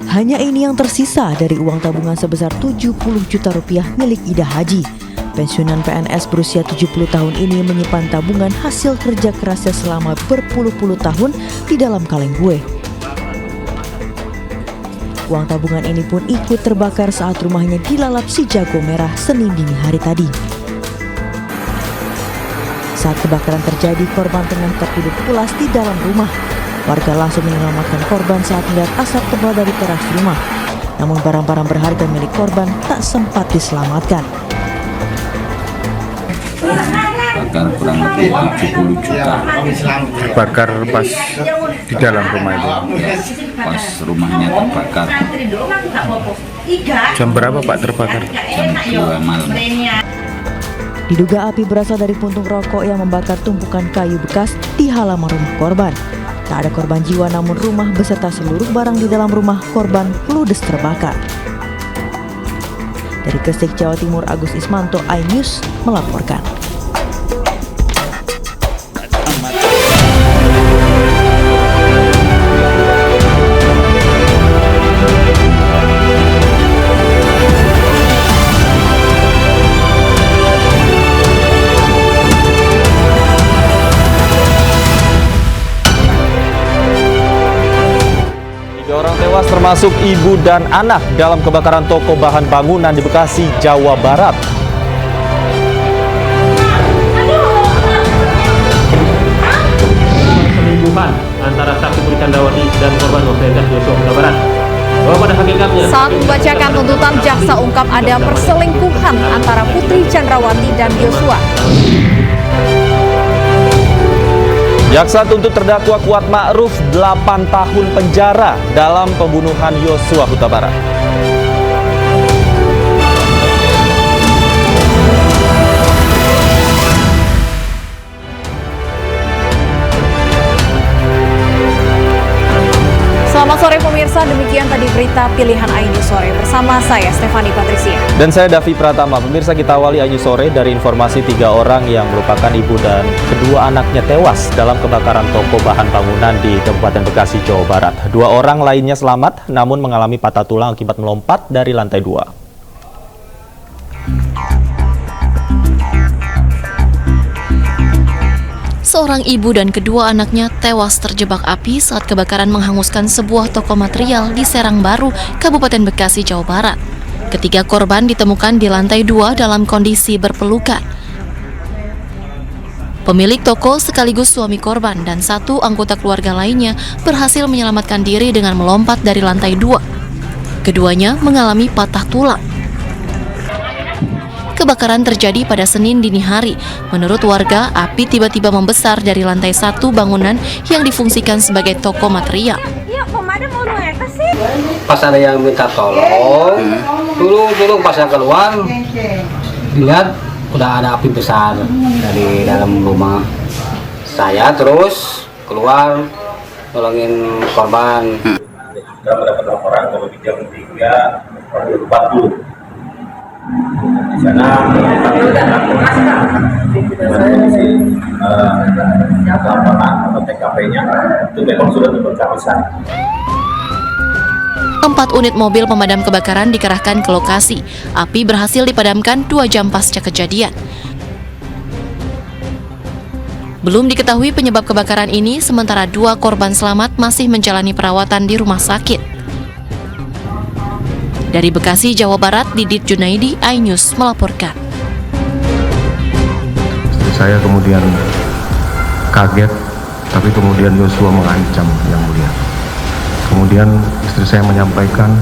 Hanya ini yang tersisa dari uang tabungan sebesar 70 juta rupiah milik Ida Haji. Pensiunan PNS berusia 70 tahun ini menyimpan tabungan hasil kerja kerasnya selama berpuluh-puluh tahun di dalam kaleng kue. Uang tabungan ini pun ikut terbakar saat rumahnya dilalap si jago merah Senin dini hari tadi. Saat kebakaran terjadi, korban tengah tertidur pulas di dalam rumah. Warga langsung menyelamatkan korban saat melihat asap tebal dari teras rumah. Namun barang-barang berharga milik korban tak sempat diselamatkan. Bakar kurang lebih 70 juta. Bakar pas di dalam rumah itu. Pas rumahnya terbakar. Jam berapa Pak terbakar? Jam 2 malam. Diduga api berasal dari puntung rokok yang membakar tumpukan kayu bekas di halaman rumah korban. Tak ada korban jiwa, namun rumah beserta seluruh barang di dalam rumah korban ludes terbakar. Dari Gresik, Jawa Timur, Agus Ismanto, iNews melaporkan. Orang tewas termasuk ibu dan anak dalam kebakaran toko bahan bangunan di Bekasi, Jawa Barat. Pembunuhan antara saksi Putri Candrawati dan korban Nofriansah Yosua Huta Barat. Bahwa pada hakikatnya saat membacakan tuntutan, jaksa ungkap ada perselingkuhan antara Putri Candrawati dan Yosua. Jaksa tuntut terdakwa Kuat Ma'ruf 8 tahun penjara dalam pembunuhan Yosua Huta Barat. Selamat sore pemirsa, demikian tadi berita pilihan iNews sore bersama saya Stefani Patricia. Dan saya Davi Pratama. Pemirsa, kita awali iNews sore dari informasi 3 orang yang merupakan ibu dan kedua anaknya tewas dalam kebakaran toko bahan bangunan di Kabupaten Bekasi, Jawa Barat. 2 orang lainnya selamat namun mengalami patah tulang akibat melompat dari lantai 2. Seorang ibu dan kedua anaknya tewas terjebak api saat kebakaran menghanguskan sebuah toko material di Serang Baru, Kabupaten Bekasi, Jawa Barat. Ketiga korban ditemukan di lantai 2 dalam kondisi berpelukan. Pemilik toko sekaligus suami korban dan 1 anggota keluarga lainnya berhasil menyelamatkan diri dengan melompat dari lantai 2. Keduanya mengalami patah tulang. Kebakaran terjadi pada Senin dini hari. Menurut warga, api tiba-tiba membesar dari lantai 1 bangunan yang difungsikan sebagai toko material. Pas ada yang minta tolong, dulu pas saya keluar, lihat udah ada api besar dari dalam rumah saya, terus keluar tolongin korban. Kita mendapat laporan bahwa di jam 3:40 di sana lapangan atau TKP-nya itu memang sudah terbakar. 4 unit mobil pemadam kebakaran dikerahkan ke lokasi. Api berhasil dipadamkan 2 jam pasca kejadian. Belum diketahui penyebab kebakaran ini, sementara 2 korban selamat masih menjalani perawatan di rumah sakit. Dari Bekasi, Jawa Barat, Didit Junaidi, iNews melaporkan. Istri saya kemudian kaget, tapi kemudian Yosua mengancam Yang Mulia. Kemudian istri saya menyampaikan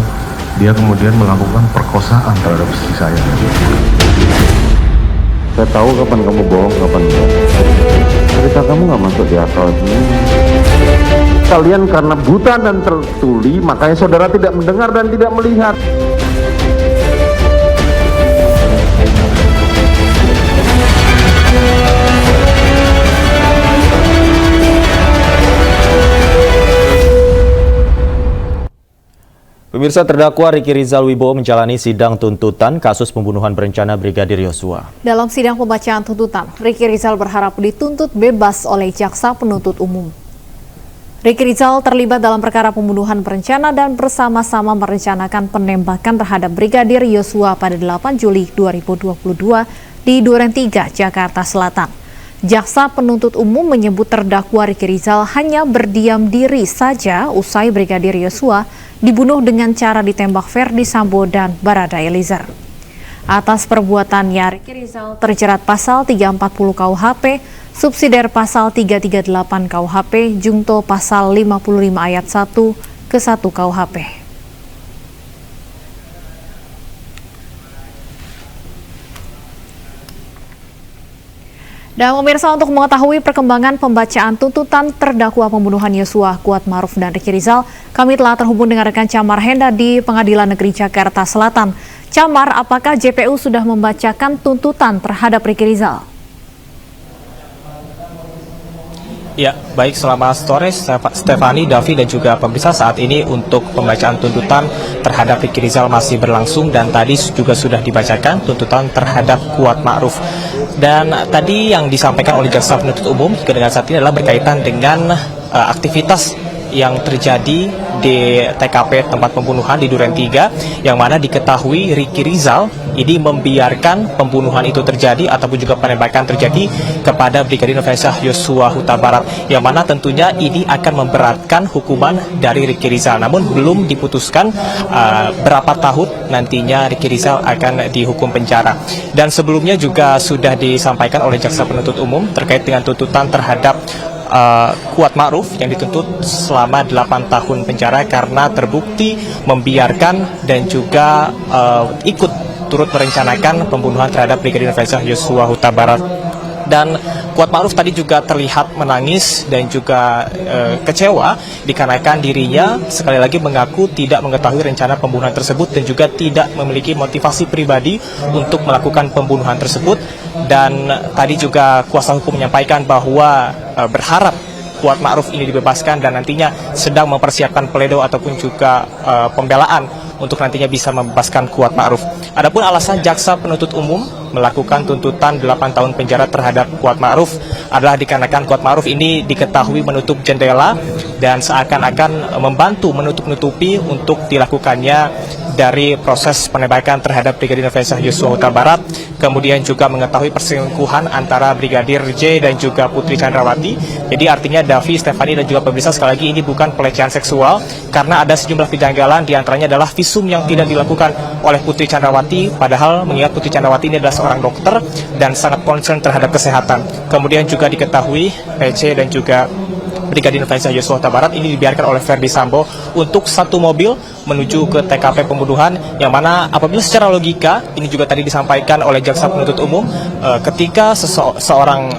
dia kemudian melakukan perkosaan terhadap istri saya. Saya tahu kapan kamu bohong, kapan enggak. Cerita kamu nggak masuk di akal. Kalian karena buta dan tertuli, makanya saudara tidak mendengar dan tidak melihat. Pemirsa, terdakwa Riki Rizal Wibowo menjalani sidang tuntutan kasus pembunuhan berencana Brigadir Yosua. Dalam sidang pembacaan tuntutan, Riki Rizal berharap dituntut bebas oleh jaksa penuntut umum. Ricky Rizal terlibat dalam perkara pembunuhan berencana dan bersama-sama merencanakan penembakan terhadap Brigadir Yosua pada 8 Juli 2022 di Duren 3, Jakarta Selatan. Jaksa penuntut umum menyebut terdakwa Ricky Rizal hanya berdiam diri saja usai Brigadir Yosua dibunuh dengan cara ditembak Ferdi Sambo dan Barada Eliezer. Atas perbuatannya, Ricky Rizal terjerat pasal 340 KUHP, subsidiar pasal 338 KUHP, jungto pasal 55 ayat 1 ke 1 KUHP. Dan pemirsa, untuk mengetahui perkembangan pembacaan tuntutan terdakwa pembunuhan Yosua, Kuatmaruf dan Ricky Rizal, kami telah terhubung dengan rekan Chamar Henda di Pengadilan Negeri Jakarta Selatan. Chamar, apakah JPU sudah membacakan tuntutan terhadap Ricky Rizal? Ya, baik, selamat sore Stefani, Davi, dan juga pemirsa. Saat ini untuk pembacaan tuntutan terhadap Ricky Rizal masih berlangsung dan tadi juga sudah dibacakan tuntutan terhadap Kuatmaruf. Dan tadi yang disampaikan oleh jaksa penuntut umum hingga dengan saat ini adalah berkaitan dengan aktivitas yang terjadi di TKP tempat pembunuhan di Duren 3, yang mana diketahui Ricky Rizal ini membiarkan pembunuhan itu terjadi ataupun juga penembakan terjadi kepada Brigadir Nofriansah Yosua Huta Barat, yang mana tentunya ini akan memberatkan hukuman dari Ricky Rizal. Namun belum diputuskan berapa tahun nantinya Ricky Rizal akan dihukum penjara. Dan sebelumnya juga sudah disampaikan oleh jaksa penuntut umum terkait dengan tuntutan terhadap Kuatmaruf yang dituntut selama 8 tahun penjara karena terbukti membiarkan dan juga ikut turut merencanakan pembunuhan terhadap Brigadir Nofriansah Yosua Huta Barat. Dan Kuatmaruf tadi juga terlihat menangis dan juga kecewa dikarenakan dirinya sekali lagi mengaku tidak mengetahui rencana pembunuhan tersebut dan juga tidak memiliki motivasi pribadi untuk melakukan pembunuhan tersebut. Dan tadi juga kuasa hukum menyampaikan bahwa berharap Kuatmaruf ini dibebaskan dan nantinya sedang mempersiapkan pledoi ataupun juga pembelaan untuk nantinya bisa membebaskan Kuatmaruf. Adapun alasan jaksa penuntut umum melakukan tuntutan 8 tahun penjara terhadap Kuatmaruf adalah dikarenakan Kuatmaruf ini diketahui menutup jendela dan seakan-akan membantu menutup-nutupi untuk dilakukannya dari proses penembakan terhadap Brigadir Nofriansah Yosua Huta Barat, kemudian juga mengetahui perselingkuhan antara Brigadir J dan juga Putri Chandrawati. Jadi artinya Davi, Stefani, dan juga pemirsa, sekali lagi ini bukan pelecehan seksual karena ada sejumlah kejanggalan, diantaranya adalah visum yang tidak dilakukan oleh Putri Chandrawati, padahal mengingat Putri Chandrawati ini adalah seorang dokter dan sangat concern terhadap kesehatan. Kemudian juga diketahui PC dan juga Brigadir Nofriansah Yosua Huta Barat ini dibiarkan oleh Ferdi Sambo untuk satu mobil menuju ke TKP pembunuhan, yang mana apabila secara logika ini juga tadi disampaikan oleh jaksa penuntut umum, ketika seorang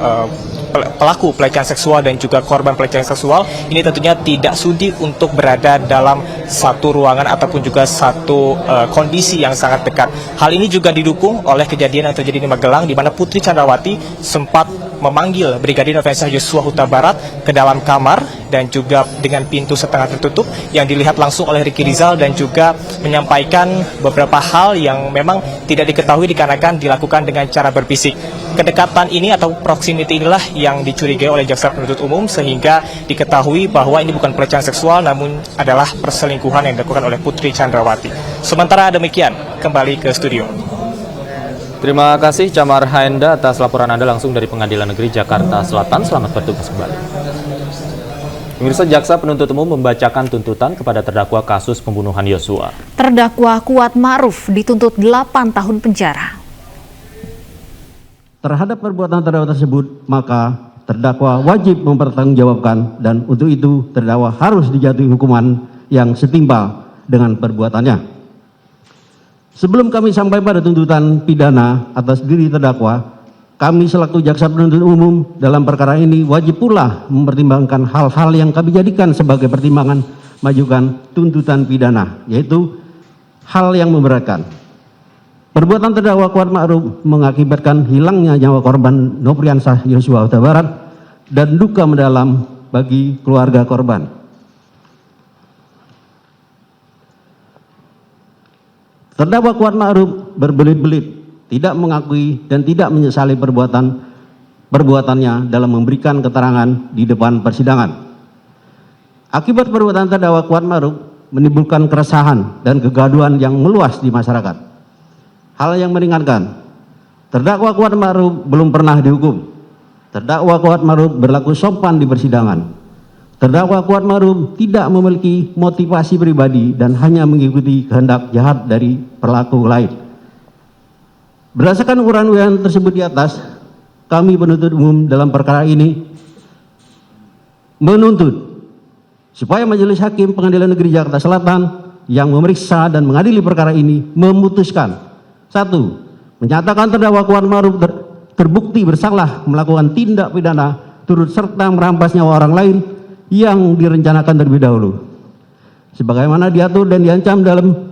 pelaku pelecehan seksual dan juga korban pelecehan seksual ini tentunya tidak sudi untuk berada dalam satu ruangan ataupun juga satu kondisi yang sangat dekat. Hal ini juga didukung oleh kejadian yang terjadi di Magelang, di mana Putri Chandrawati sempat memanggil Brigadir Nofriansah Yosua Huta Barat ke dalam kamar dan juga dengan pintu setengah tertutup yang dilihat langsung oleh Ricky Rizal, dan juga menyampaikan beberapa hal yang memang tidak diketahui dikarenakan dilakukan dengan cara berbisik. Kedekatan ini atau proximity inilah yang dicurigai oleh jaksa penuntut umum sehingga diketahui bahwa ini bukan pelecehan seksual namun adalah perselingkuhan yang dilakukan oleh Putri Chandrawati. Sementara demikian, kembali ke studio. Terima kasih Chamar Henda atas laporan Anda langsung dari Pengadilan Negeri Jakarta Selatan. Selamat bertugas kembali. Pemirsa, jaksa penuntut umum membacakan tuntutan kepada terdakwa kasus pembunuhan Yosua. Terdakwa Kuatmaruf dituntut 8 tahun penjara. Terhadap perbuatan terdakwa tersebut, maka terdakwa wajib mempertanggungjawabkan dan untuk itu terdakwa harus dijatuhi hukuman yang setimpal dengan perbuatannya. Sebelum kami sampai pada tuntutan pidana atas diri terdakwa, kami selaku jaksa penuntut umum dalam perkara ini wajib pula mempertimbangkan hal-hal yang kami jadikan sebagai pertimbangan majukan tuntutan pidana, yaitu hal yang memberatkan. Perbuatan terdakwa Kuatmaruf mengakibatkan hilangnya nyawa korban Nofriansah Yosua Huta Barat dan duka mendalam bagi keluarga korban. Terdakwa Kuatmaruf berbelit-belit tidak mengakui dan tidak menyesali perbuatannya dalam memberikan keterangan di depan persidangan. Akibat perbuatan terdakwa Kuatmaruf menimbulkan keresahan dan kegaduhan yang meluas di masyarakat. Hal yang meringankan, terdakwa Kuatmaruf belum pernah dihukum. Terdakwa Kuatmaruf berlaku sopan di persidangan. Terdakwa Kuatmaruf tidak memiliki motivasi pribadi dan hanya mengikuti kehendak jahat dari pelaku lain. Berdasarkan uraian tersebut di atas, kami penuntut umum dalam perkara ini menuntut supaya Majelis Hakim Pengadilan Negeri Jakarta Selatan yang memeriksa dan mengadili perkara ini memutuskan: 1. Menyatakan terdakwa Kuatmaruf terbukti bersalah melakukan tindak pidana turut serta merampas nyawa orang lain yang direncanakan terlebih dahulu, sebagaimana diatur dan diancam dalam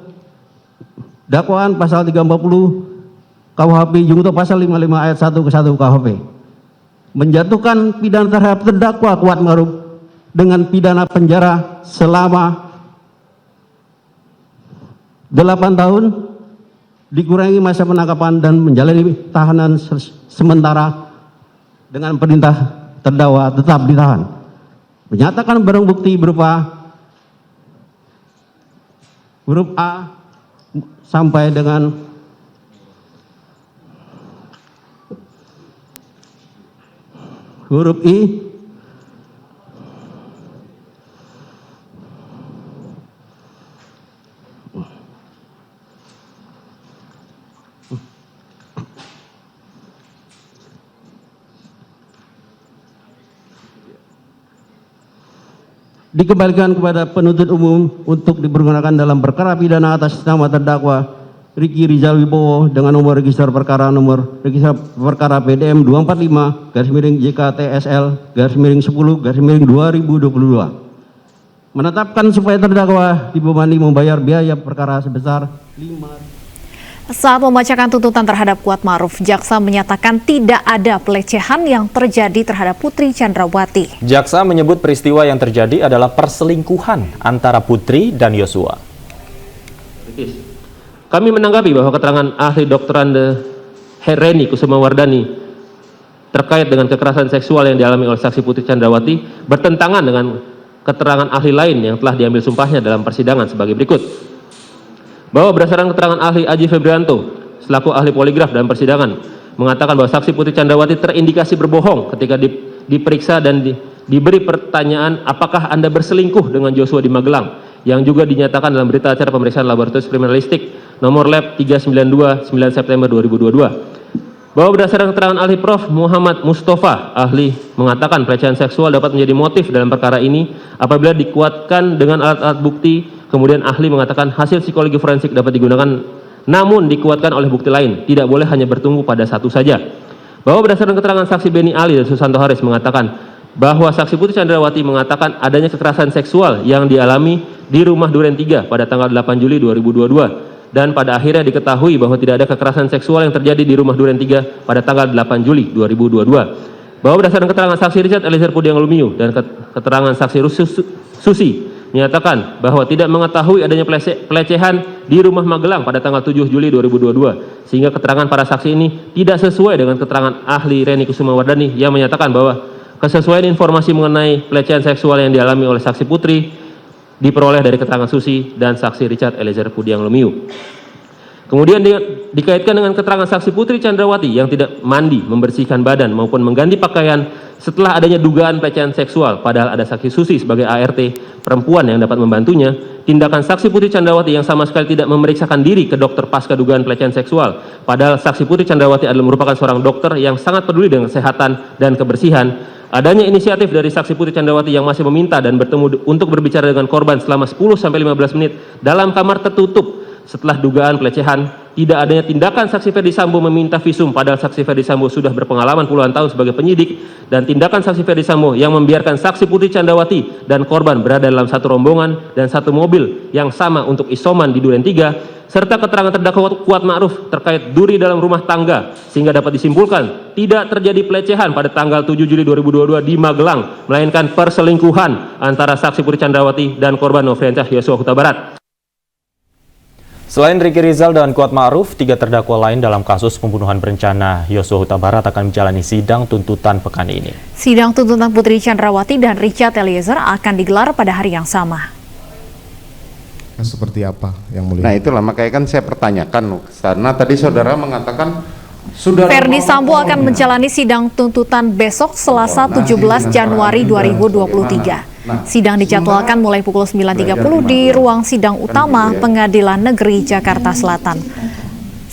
dakwaan pasal 340 KUHP junto pasal 55 ayat 1 ke 1 KUHP, menjatuhkan pidana terhadap terdakwa Kuatmaruf dengan pidana penjara selama 8 tahun dikurangi masa penangkapan dan menjalani tahanan sementara dengan perintah terdakwa tetap ditahan. Menyatakan barang bukti berupa huruf A sampai dengan huruf I dikembalikan kepada penuntut umum untuk dipergunakan dalam perkara pidana atas nama terdakwa Riki Rizal Wibowo dengan nomor register perkara PDM 245-JKTSL-10-2022, menetapkan supaya terdakwa dibebani membayar biaya perkara sebesar 5. Saat membacakan tuntutan terhadap Kuatmaruf, jaksa menyatakan tidak ada pelecehan yang terjadi terhadap Putri Chandrawati. Jaksa menyebut peristiwa yang terjadi adalah perselingkuhan antara Putri dan Yosua. Kami menanggapi bahwa keterangan ahli dokteranda Reni Kusumawardani terkait dengan kekerasan seksual yang dialami oleh saksi Putri Chandrawati bertentangan dengan keterangan ahli lain yang telah diambil sumpahnya dalam persidangan sebagai berikut. Bahwa berdasarkan keterangan ahli Aji Febrianto selaku ahli poligraf dalam persidangan mengatakan bahwa saksi Putri Chandrawati terindikasi berbohong ketika diperiksa dan diberi pertanyaan apakah Anda berselingkuh dengan Joshua di Magelang, yang juga dinyatakan dalam berita acara pemeriksaan laboratorium kriminalistik nomor lab 392 9 September 2022. Bahwa berdasarkan keterangan ahli Prof. Muhammad Mustafa, ahli mengatakan pelecehan seksual dapat menjadi motif dalam perkara ini apabila dikuatkan dengan alat-alat bukti. Kemudian ahli mengatakan hasil psikologi forensik dapat digunakan namun dikuatkan oleh bukti lain, tidak boleh hanya bertumbuh pada satu saja. Bahwa berdasarkan keterangan saksi Beni Ali dan Susanto Haris mengatakan bahwa saksi Putri Chandrawati mengatakan adanya kekerasan seksual yang dialami di rumah Duren 3 pada tanggal 8 Juli 2022 dan pada akhirnya diketahui bahwa tidak ada kekerasan seksual yang terjadi di rumah Duren 3 pada tanggal 8 Juli 2022. Bahwa berdasarkan keterangan saksi Richard Eliezer Pudiang Lumiu dan keterangan saksi Susi menyatakan bahwa tidak mengetahui adanya pelecehan di rumah Magelang pada tanggal 7 Juli 2022, sehingga keterangan para saksi ini tidak sesuai dengan keterangan ahli Reni Kusumawardani yang menyatakan bahwa kesesuaian informasi mengenai pelecehan seksual yang dialami oleh saksi Putri diperoleh dari keterangan Susi dan saksi Richard Eliezer Pudiang Lumiu. Kemudian dikaitkan dengan keterangan saksi Putri Chandrawati yang tidak mandi, membersihkan badan maupun mengganti pakaian setelah adanya dugaan pelecehan seksual, padahal ada saksi Susi sebagai ART perempuan yang dapat membantunya. Tindakan saksi Putri Chandrawati yang sama sekali tidak memeriksakan diri ke dokter pasca dugaan pelecehan seksual, padahal saksi Putri Chandrawati adalah merupakan seorang dokter yang sangat peduli dengan kesehatan dan kebersihan. Adanya inisiatif dari saksi Putri Chandrawati yang masih meminta dan bertemu untuk berbicara dengan korban selama 10-15 menit dalam kamar tertutup setelah dugaan pelecehan. Tidak adanya tindakan saksi Ferdi Sambo meminta visum, padahal saksi Ferdi Sambo sudah berpengalaman puluhan tahun sebagai penyidik, dan tindakan saksi Ferdi Sambo yang membiarkan saksi Putri Chandrawati dan korban berada dalam satu rombongan dan satu mobil yang sama untuk isoman di Duren 3, serta keterangan terdakwa Kuatmaruf terkait duri dalam rumah tangga, sehingga dapat disimpulkan tidak terjadi pelecehan pada tanggal 7 Juli 2022 di Magelang, melainkan perselingkuhan antara saksi Putri Chandrawati dan korban Nofriansyah Yosua Huta Barat. Selain Riki Rizal dan Kuat Ma'ruf, 3 terdakwa lain dalam kasus pembunuhan berencana Yosua Huta Barat akan menjalani sidang tuntutan pekan ini. Sidang tuntutan Putri Chandrawati dan Richard Eliezer akan digelar pada hari yang sama. Seperti apa yang mulia? Nah itulah makanya kan saya pertanyakan, karena tadi saudara mengatakan sudah Verdi Sambo akan menjalani sidang tuntutan besok Selasa 17 Januari 2023. Sidang dijadwalkan mulai pukul 9.30 di ruang sidang utama Pengadilan Negeri Jakarta Selatan.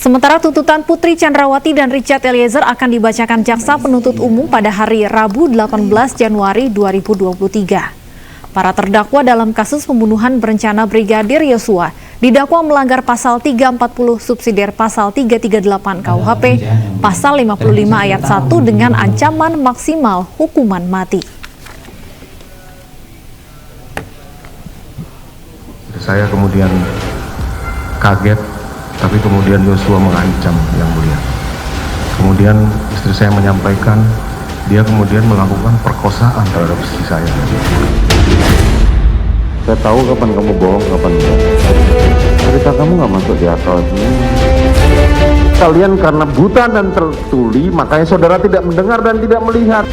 Sementara tuntutan Putri Chandrawati dan Richard Eliezer akan dibacakan jaksa penuntut umum pada hari Rabu 18 Januari 2023. Para terdakwa dalam kasus pembunuhan berencana Brigadir Yosua didakwa melanggar pasal 340 subsidiar pasal 338 KUHP, pasal 55 ayat 1 dengan ancaman maksimal hukuman mati. Saya kemudian kaget, tapi kemudian Yosua mengancam yang mulia. Kemudian istri saya menyampaikan, dia kemudian melakukan perkosaan terhadap istri saya. saya tahu kapan kamu bohong, kapan enggak. Cerita kamu nggak masuk di akal. Kalian karena buta dan tertuli, makanya saudara tidak mendengar dan tidak melihat.